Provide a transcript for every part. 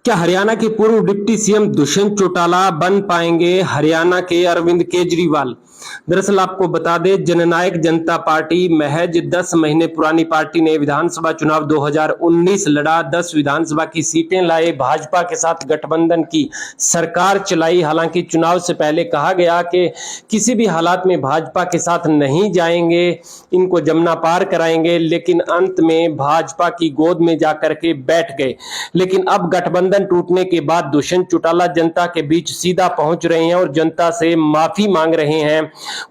क्या हरियाणा के पूर्व डिप्टी सीएम दुष्यंत चौटाला बन पाएंगे हरियाणा के अरविंद केजरीवाल? दरअसल आपको बता दें, जननायक जनता पार्टी महज 10 महीने पुरानी पार्टी ने विधानसभा चुनाव 2019 लड़ा, 10 विधानसभा की सीटें लाए, भाजपा के साथ गठबंधन की सरकार चलाई। हालांकि चुनाव से पहले कहा गया कि किसी भी हालात में भाजपा के साथ नहीं जाएंगे, इनको जमुना पार कराएंगे, लेकिन अंत में भाजपा की गोद में जाकर के बैठ गए। लेकिन अब गठबंधन टूटने के बाद दुष्यंत चौटाला जनता के बीच सीधा पहुंच रहे हैं और जनता से माफी मांग रहे हैं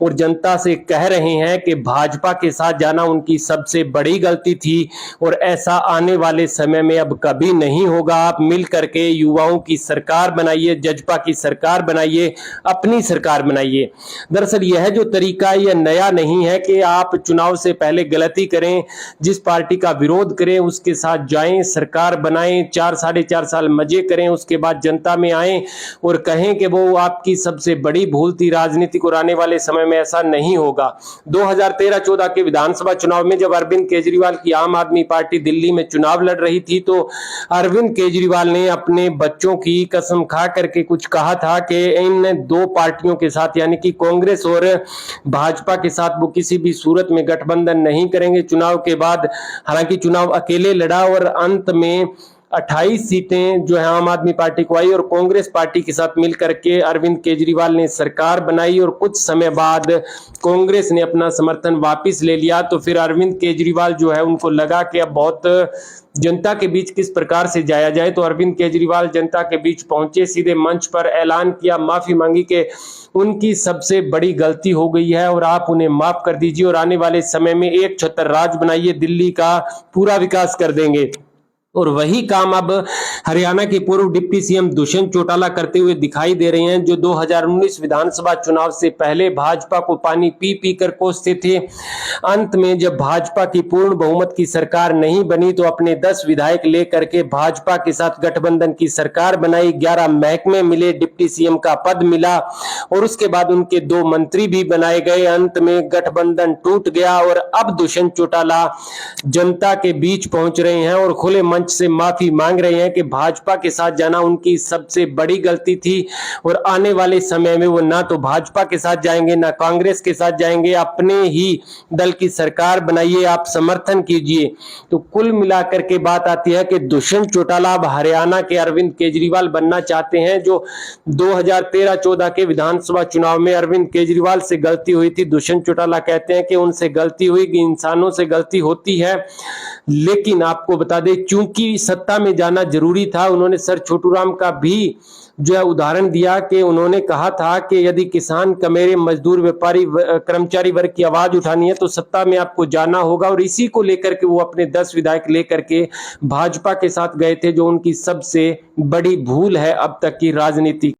और जनता से कह रहे हैं कि भाजपा के साथ जाना उनकी सबसे बड़ी गलती थी और ऐसा आने वाले समय में अब कभी नहीं होगा। आप मिल करके युवाओं की सरकार बनाइए, जजपा की सरकार बनाइए, अपनी सरकार बनाइए। दरअसल यह जो तरीका यह नया नहीं है कि आप चुनाव से पहले गलती करें, जिस पार्टी का विरोध करें उसके साथ जाएं, सरकार बनाएं, 4-4.5 साल मजे करें, उसके बाद जनता में आएं और कहें कि वो आपकी सबसे बड़ी भूल थी राजनीतिक और आने वाले समय में ऐसा नहीं होगा। 2013-14 के विधानसभा चुनाव में जब अरविंद केजरीवाल की आम आदमी पार्टी दिल्ली में चुनाव लड़ रही थी तो अरविंद केजरीवाल ने अपने बच्चों की कसम खा करके कुछ कहा था कि इन दो पार्टियों के साथ यानी कि कांग्रेस और भाजपा के साथ वो किसी भी सूरत में गठबंधन नहीं करेंगे चुनाव के बाद। हालांकि चुनाव अकेले लड़ा और अंत में 28 सीटें जो है आम आदमी पार्टी को आई और कांग्रेस पार्टी के साथ मिलकर के अरविंद केजरीवाल ने सरकार बनाई और कुछ समय बाद कांग्रेस ने अपना समर्थन वापस ले लिया। तो फिर अरविंद केजरीवाल जो है उनको लगा कि अब बहुत जनता के बीच किस प्रकार से जाया जाए, तो अरविंद केजरीवाल जनता के बीच पहुंचे, सीधे मंच पर ऐलान किया, माफी मांगी कि उनकी सबसे बड़ी गलती हो गई है और आप उन्हें माफ कर दीजिए और आने वाले समय में एक छत्र राज बनाइए, दिल्ली का पूरा विकास कर देंगे। और वही काम अब हरियाणा के पूर्व डिप्टी सीएम दुष्यंत चौटाला करते हुए दिखाई दे रहे हैं, जो 2019 विधानसभा चुनाव से पहले भाजपा को पानी पी पी कर कोसते थे। अंत में जब भाजपा की पूर्ण बहुमत की सरकार नहीं बनी तो अपने 10 विधायक लेकर के भाजपा के साथ गठबंधन की सरकार बनाई, 11 महकमे मिले, डिप्टी सीएम का पद मिला और उसके बाद उनके 2 मंत्री भी बनाए गए। अंत में गठबंधन टूट गया और अब दुष्यंत चौटाला जनता के बीच पहुंच रहे हैं और खुले मंच से माफी मांग रहे हैं कि भाजपा के साथ जाना उनकी सबसे बड़ी गलती थी और आने वाले समय में वो ना तो भाजपा के साथ जाएंगे ना कांग्रेस के साथ जाएंगे, अपने ही दल की सरकार बनाइए, आप समर्थन कीजिए। तो कुल मिलाकर के बात आती है कि दुष्यंत चौटाला अब हरियाणा के अरविंद केजरीवाल बनना चाहते हैं, जो 2013-14 के विधानसभा चुनाव में अरविंद केजरीवाल से गलती हुई थी। दुष्यंत चौटाला कहते हैं कि उनसे गलती हुई, कि इंसानों से गलती होती है, लेकिन आपको बता दें क्योंकि सत्ता में जाना जरूरी था। उन्होंने सर छोटूराम का भी जो है उदाहरण दिया कि उन्होंने कहा था कि यदि किसान, कमेरे, मजदूर, व्यापारी, कर्मचारी वर्ग की आवाज उठानी है तो सत्ता में आपको जाना होगा और इसी को लेकर के वो अपने 10 विधायक लेकर के भाजपा के साथ गए थे, जो उनकी सबसे बड़ी भूल है अब तक की राजनीति।